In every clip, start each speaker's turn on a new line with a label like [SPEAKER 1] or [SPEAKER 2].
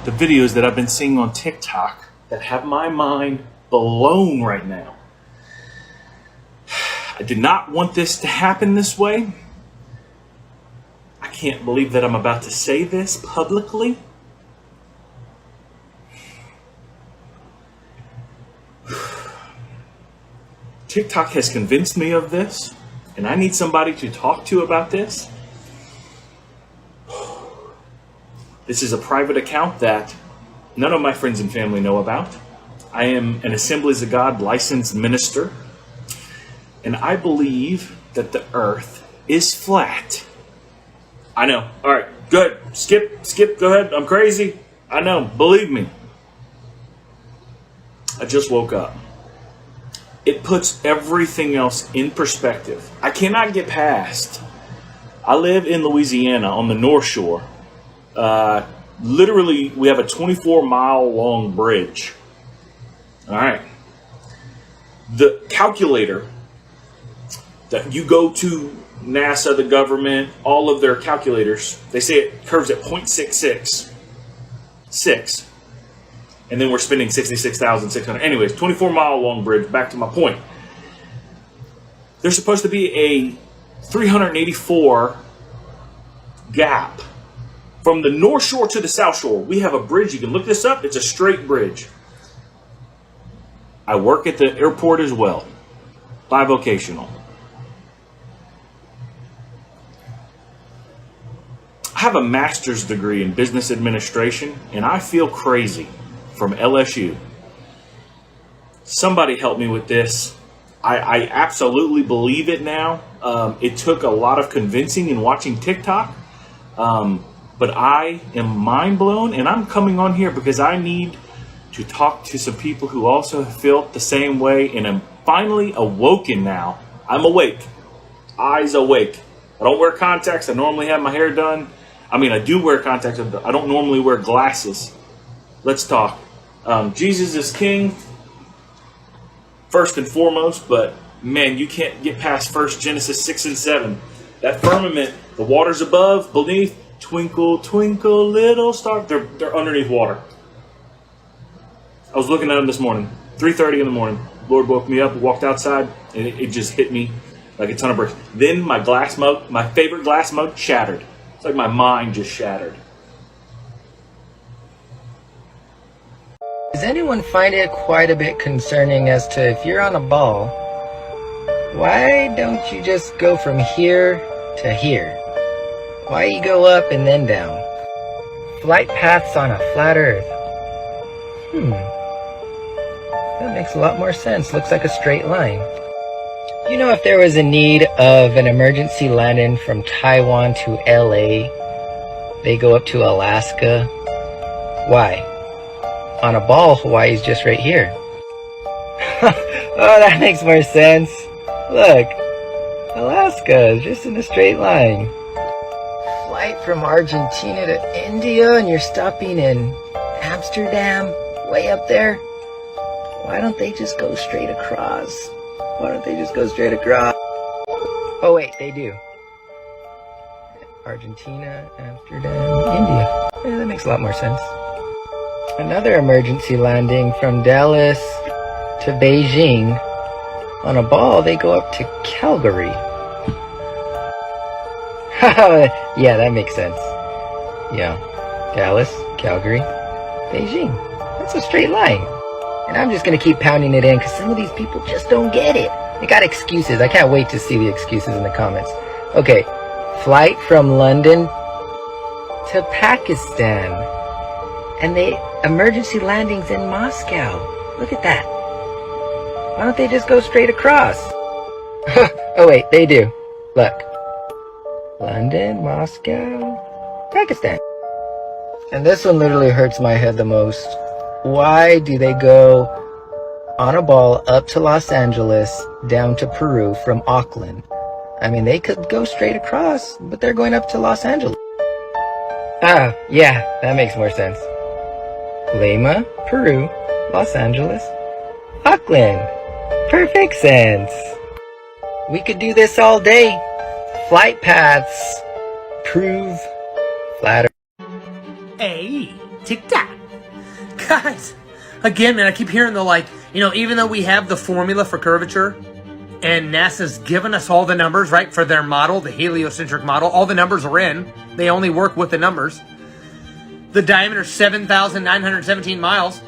[SPEAKER 1] the videos that I've been seeing on TikTok that have my mind blown right now. I did not want this to happen this way. I can't believe that I'm about to say this publicly. TikTok has convinced me of this, and I need somebody to talk to about this. This is a private account that none of my friends and family know about. I am an Assemblies of God licensed minister, and I believe that the earth is flat. I know. All right, good. Skip, go ahead. I'm crazy. I know. Believe me. I just woke up. It puts everything else in perspective. I cannot get past. I live in Louisiana on the North Shore. Literally, we have a 24-mile long bridge. All right. The calculator that you go to NASA, the government, all of their calculators, they say it curves at 0.666. And then we're spending 66,600. Anyways, 24-mile long bridge. Back to my point. There's supposed to be a 384 gap from the North Shore to the South Shore. We have a bridge. You can look this up. It's a straight bridge. I work at the airport as well. Bivocational. I have a master's degree in business administration, and I feel crazy. From LSU. Somebody help me with this. I absolutely believe it now. It took a lot of convincing and watching TikTok. But I am mind blown, and I'm coming on here because I need to talk to some people who also feel the same way, and I'm finally awoken now. I'm awake. Eyes awake. I don't wear contacts. I normally have my hair done. I mean, I do wear contacts. I don't normally wear glasses. Let's talk. Jesus is king, first and foremost, but man, you can't get past 1 Genesis 6 and 7. That firmament, the waters above, beneath, twinkle, twinkle, little star, they're underneath water. I was looking at them this morning, 3:30 in the morning. Lord woke me up, walked outside, and it just hit me like a ton of bricks. Then my favorite glass mug shattered. It's like my mind just shattered.
[SPEAKER 2] Does anyone find it quite a bit concerning as to if you're on a ball, why don't you just go from here to here? Why you go up and then down? Flight paths on a flat earth. That makes a lot more sense. Looks like a straight line. You know, if there was a need of an emergency landing from Taiwan to LA, they go up to Alaska. Why? On a ball, Hawaii's just right here. Oh, that makes more sense. Look, Alaska is just in a straight line. Flight from Argentina to India, and you're stopping in Amsterdam, way up there. Why don't they just go straight across? Oh wait, they do. Argentina, Amsterdam, India. Yeah, that makes a lot more sense. Another emergency landing from Dallas to Beijing. On a ball, they go up to Calgary. Yeah, that makes sense. Yeah, Dallas, Calgary, Beijing. That's a straight line. And I'm just going to keep pounding it in because some of these people just don't get it. They got excuses. I can't wait to see the excuses in the comments. Okay, flight from London to Pakistan. And the emergency landings in Moscow. Look at that. Why don't they just go straight across? Oh wait, they do. Look. London, Moscow, Pakistan. And this one literally hurts my head the most. Why do they go on a ball up to Los Angeles, down to Peru from Auckland? I mean, they could go straight across, but they're going up to Los Angeles. Ah, yeah, that makes more sense. Lima, Peru, Los Angeles, Auckland. Perfect sense. We could do this all day. Flight paths prove flat.
[SPEAKER 3] Hey, TikTok. Guys, again, man, I keep hearing even though we have the formula for curvature, and NASA's given us all the numbers, right, for their model, the heliocentric model, all the numbers are in. They only work with the numbers. The diameter is 7,917 miles.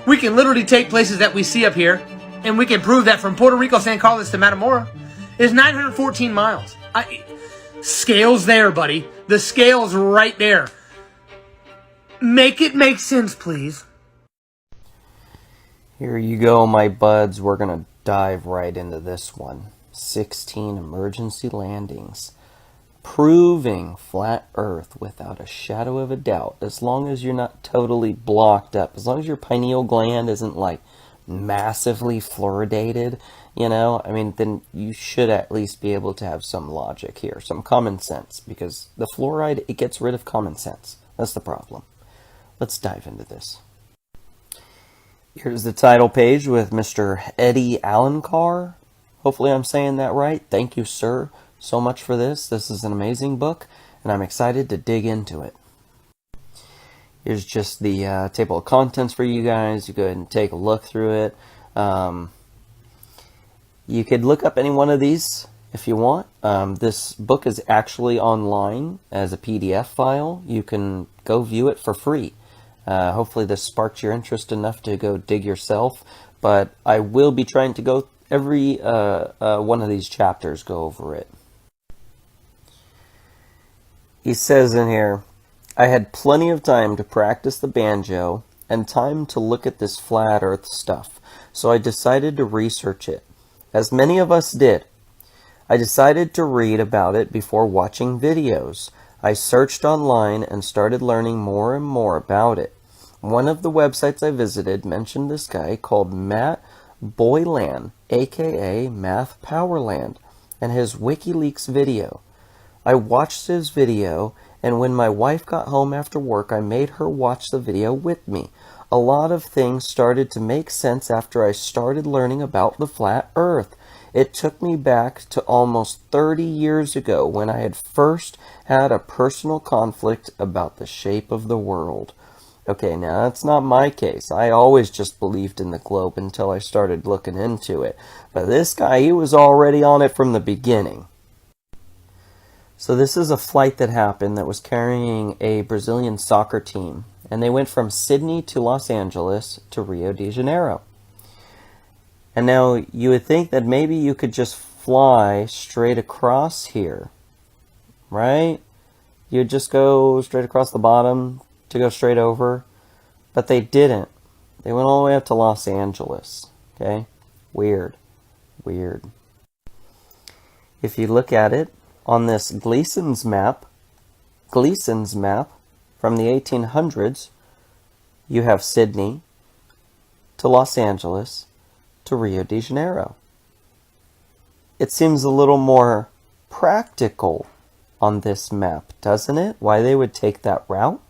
[SPEAKER 3] We can literally take places that we see up here, and we can prove that from Puerto Rico, San Carlos to Matamoros is 914 miles. Scale's there, buddy. The scale's right there. Make it make sense, please.
[SPEAKER 4] Here you go, my buds. We're going to dive right into this one. 16 emergency landings. Proving flat Earth without a shadow of a doubt, as long as you're not totally blocked up, as long as your pineal gland isn't like massively fluoridated, then you should at least be able to have some logic here, some common sense, because the fluoride, it gets rid of common sense. That's the problem. Let's dive into this. Here's the title page with Mr. Eddie Alencar. Hopefully I'm saying that right. Thank you, sir, so much for this. This is an amazing book, and I'm excited to dig into it. Here's just the table of contents for you guys. You go ahead and take a look through it. You could look up any one of these if you want. This book is actually online as a PDF file. You can go view it for free. Hopefully this sparked your interest enough to go dig yourself, but I will be trying to go every one of these chapters, go over it. He says in here, I had plenty of time to practice the banjo and time to look at this flat earth stuff, so I decided to research it, as many of us did. I decided to read about it before watching videos. I searched online and started learning more and more about it. One of the websites I visited mentioned this guy called Matt Boylan, aka Math Powerland, and his WikiLeaks video. I watched his video, and when my wife got home after work, I made her watch the video with me. A lot of things started to make sense after I started learning about the flat earth. It took me back to almost 30 years ago when I had first had a personal conflict about the shape of the world. Okay, now that's not my case. I always just believed in the globe until I started looking into it. But this guy, he was already on it from the beginning. So this is a flight that happened that was carrying a Brazilian soccer team. And they went from Sydney to Los Angeles to Rio de Janeiro. And now you would think that maybe you could just fly straight across here, right? You'd just go straight across the bottom to go straight over, but they didn't. They went all the way up to Los Angeles, okay? Weird. If you look at it on this Gleason's map from the 1800s, you have Sydney to Los Angeles to Rio de Janeiro. It seems a little more practical on this map, doesn't it? Why they would take that route?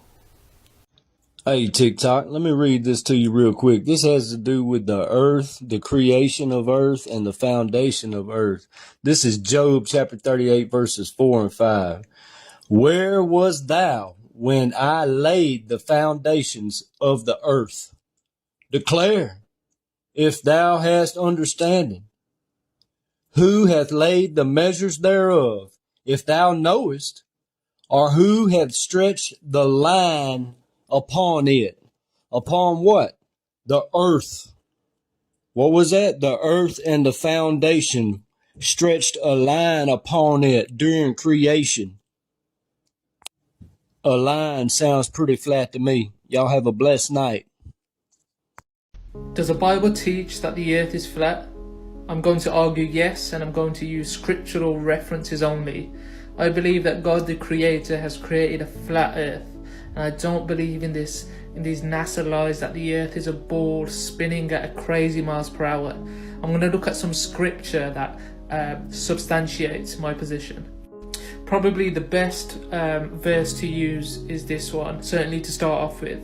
[SPEAKER 5] Hey, TikTok, let me read this to you real quick. This has to do with the earth, the creation of earth, and the foundation of earth. This is Job chapter 38, verses 4 and 5. Where was thou when I laid the foundations of the earth? Declare, if thou hast understanding. Who hath laid the measures thereof, if thou knowest? Or who hath stretched the line upon it? Upon what? The earth. What was that? The earth and the foundation stretched a line upon it during creation. A line sounds pretty flat to me. Y'all have a blessed night.
[SPEAKER 6] Does the Bible teach that the earth is flat? I'm going to argue yes, and I'm going to use scriptural references only. I believe that God the Creator has created a flat earth, and I don't believe in these NASA lies that the earth is a ball spinning at a crazy miles per hour. I'm going to look at some scripture that substantiates my position. Probably the best verse to use is this one, certainly to start off with.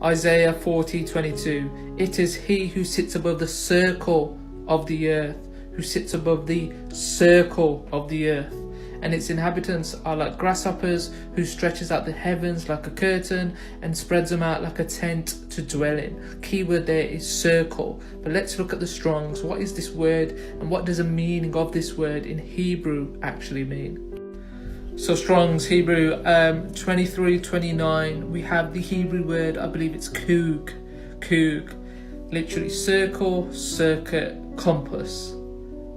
[SPEAKER 6] Isaiah 40:22. It is he who sits above the circle of the earth, who sits above the circle of the earth. and its inhabitants are like grasshoppers, who stretches out the heavens like a curtain and spreads them out like a tent to dwell in. Keyword there is circle. But let's look at the Strongs. What is this word, and what does the meaning of this word in Hebrew actually mean? So Strong's Hebrew 2329, we have the Hebrew word, I believe it's kug, literally circle, circuit, compass.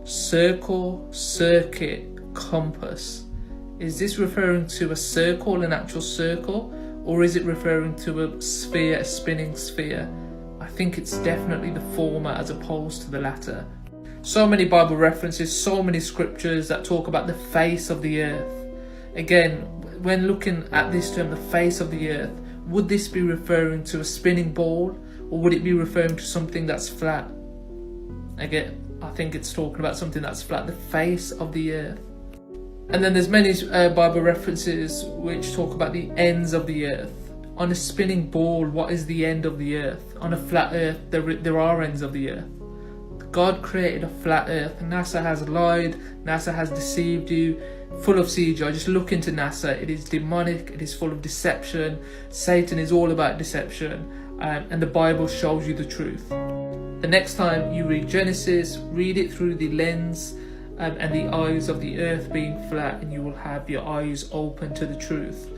[SPEAKER 6] Circle, circuit, compass. Is this referring to a circle, an actual circle, or is it referring to a sphere, a spinning sphere? I think it's definitely the former as opposed to the latter. So many Bible references, so many scriptures that talk about the face of the earth. Again, when looking at this term, the face of the earth, would this be referring to a spinning ball, or would it be referring to something that's flat? Again, I think it's talking about something that's flat, the face of the earth. And then there's many Bible references which talk about the ends of the earth. On a spinning ball, what is the end of the earth? On a flat earth, there are ends of the earth. God created a flat earth. NASA has lied, NASA has deceived you, full of CGI. Just look into NASA. It is demonic, it is full of deception. Satan is all about deception, and the Bible shows you the truth. The next time you read Genesis, read it through the lens and the eyes of the earth being flat, and you will have your eyes open to the truth.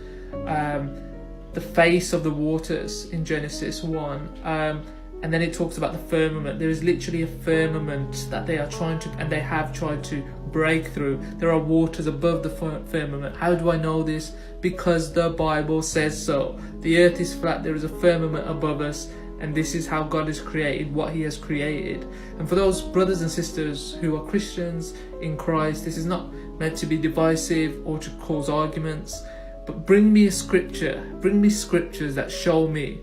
[SPEAKER 6] The face of the waters in Genesis 1, and then it talks about the firmament. There is literally a firmament that they are trying to, and they have tried to break through. There are waters above the firmament. How do I know this? Because the Bible says so. The earth is flat, there is a firmament above us, and this is how God has created what he has created. And for those brothers and sisters who are Christians in Christ, this is not meant to be divisive or to cause arguments, but bring me a scripture, bring me scriptures that show me,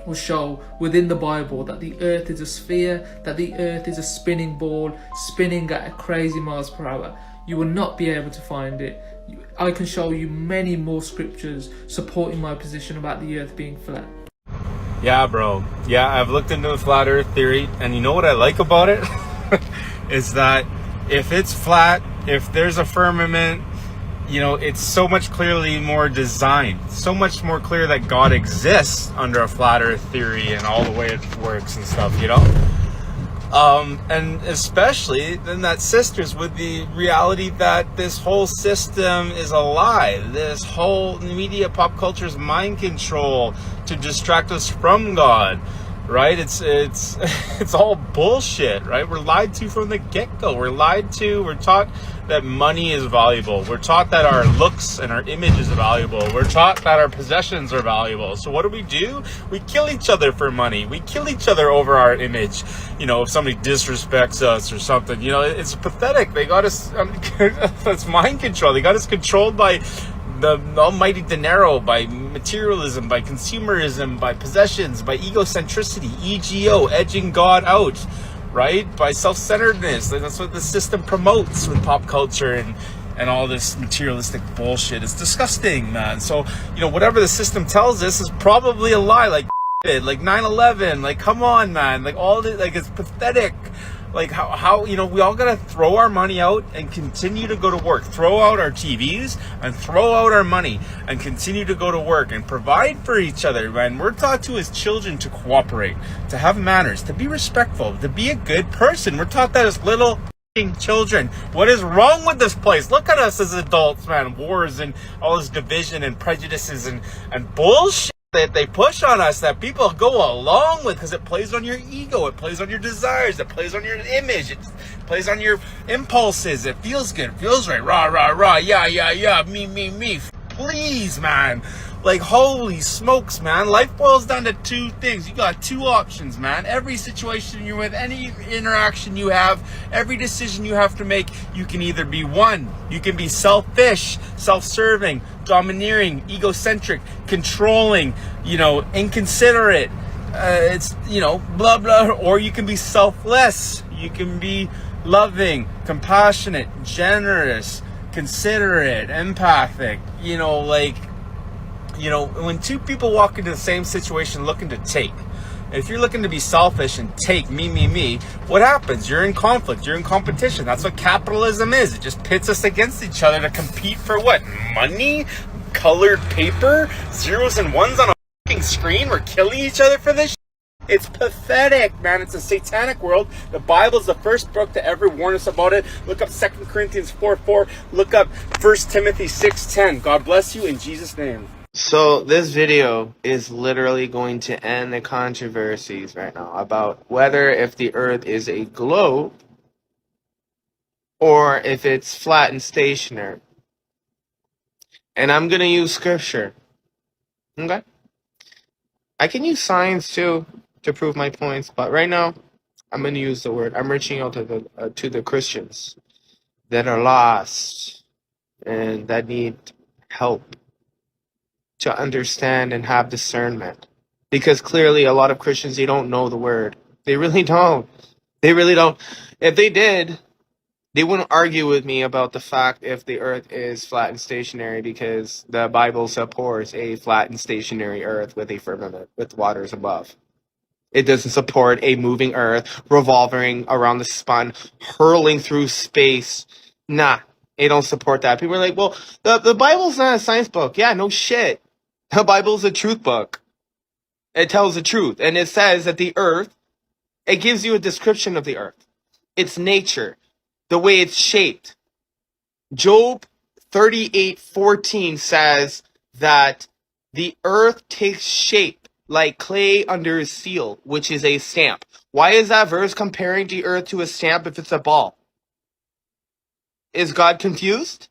[SPEAKER 6] or show within the Bible, that the earth is a sphere, that the earth is a spinning ball, spinning at a crazy miles per hour. You will not be able to find it. I can show you many more scriptures supporting my position about the earth being flat.
[SPEAKER 7] Yeah, bro. Yeah, I've looked into the flat earth theory, and you know what I like about it? Is that if it's flat, if there's a firmament, you know, it's so much clearly more designed, so much more clear that God exists under a flat earth theory and all the way it works and stuff, you know? And especially then that sisters with the reality that this whole system is a lie. This whole media pop culture is mind control to distract us from God, right? It's all bullshit, right? We're lied to from the get-go. We're taught that money is valuable. We're taught that our looks and our image is valuable. We're taught that our possessions are valuable. So what do? We kill each other for money. We kill each other over our image. You know, if somebody disrespects us or something, you know, it's pathetic. They got us, that's mind control. They got us controlled by the almighty dinero, by materialism, by consumerism, by possessions, by egocentricity, ego, edging God out, right? By self-centeredness. That's what the system promotes with pop culture and all this materialistic bullshit. It's disgusting, man. So, you know, whatever the system tells us is probably a lie, like 9/11, like, come on, man, like, all this, like, it's pathetic. Like, how, you know, we all gotta throw our money out and continue to go to work. Throw out our TVs and throw out our money and continue to go to work and provide for each other, man. We're taught to, as children, to cooperate, to have manners, to be respectful, to be a good person. We're taught that as little children. What is wrong with this place? Look at us as adults, man. Wars and all this division and prejudices and bullshit that they push on us, that people go along with, because it plays on your ego, it plays on your desires, it plays on your image, it plays on your impulses. It feels good, it feels right, rah, yeah, me. Please, man, like, holy smokes, man. Life boils down to two things. You got two options, man. Every situation you're with, any interaction you have, every decision you have to make, you can either be one, you can be selfish, self-serving, domineering, egocentric, controlling, you know, inconsiderate, it's, you know, blah blah, or you can be selfless. You can be loving, compassionate, generous, considerate, empathic. You know, like, you know, when two people walk into the same situation looking to take, If you're looking to be selfish and take me, what happens? You're in conflict. You're in competition. That's what capitalism is. It just pits us against each other to compete for what? Money? Colored paper? Zeros and ones on a fucking screen? We're killing each other for this shit? It's pathetic, man. It's a satanic world. The Bible's the first book to ever warn us about it. Look up 2 Corinthians 4:4. Look up 1 Timothy 6:10. God bless you in Jesus' name.
[SPEAKER 8] So this video is literally going to end the controversies right now about whether if the earth is a globe or if it's flat and stationary. And I'm going to use scripture. Okay? I can use science too to prove my points, but right now I'm going to use the word. I'm reaching out to the Christians that are lost and that need help to understand and have discernment. Because clearly a lot of Christians, they don't know the word. They really don't. They really don't. If they did, they wouldn't argue with me about the fact if the earth is flat and stationary, because the Bible supports a flat and stationary earth with a firmament, with waters above. It doesn't support a moving earth revolving around the sun, hurling through space. Nah, it don't support that. People are like, well, the Bible's not a science book. Yeah, no shit. The Bible's a truth book. It tells the truth. And it says that the earth, it gives you a description of the earth. Its nature, the way it's shaped. Job 38:14 says that the earth takes shape like clay under a seal, which is a stamp. Why is that verse comparing the earth to a stamp if it's a ball? Is God confused?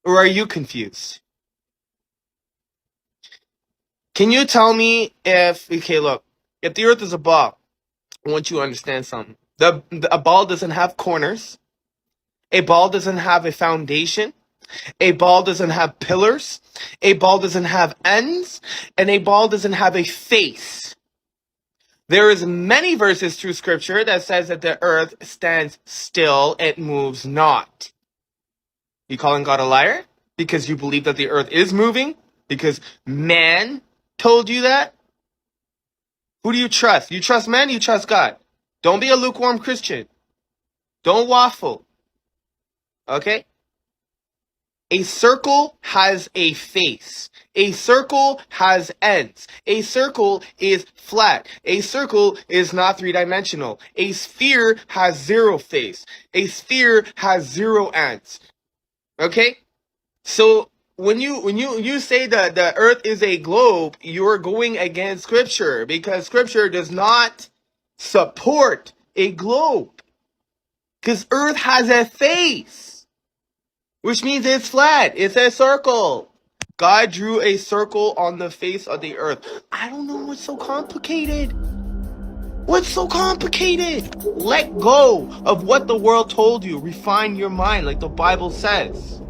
[SPEAKER 8] Or are you confused? Can you tell me if, okay, look, if the earth is a ball, I want you to understand something. A ball doesn't have corners. A ball doesn't have a foundation. A ball doesn't have pillars. A ball doesn't have ends. And a ball doesn't have a face. There is many verses through scripture that says that the earth stands still, it moves not. You calling God a liar? Because you believe that the earth is moving? Because man told you that? Who do you trust? You trust man, you trust God. Don't be a lukewarm Christian. Don't waffle. Okay? A circle has a face. A circle has ends. A circle is flat. A circle is not three-dimensional. A sphere has zero face. A sphere has zero ends. Okay? So when you say that the earth is a globe, you're going against scripture, because scripture does not support a globe. Because earth has a face, which means it's flat. It's a circle. God drew a circle on the face of the earth. I don't know what's so complicated. What's so complicated? Let go of what the world told you. Refine your mind like the Bible says.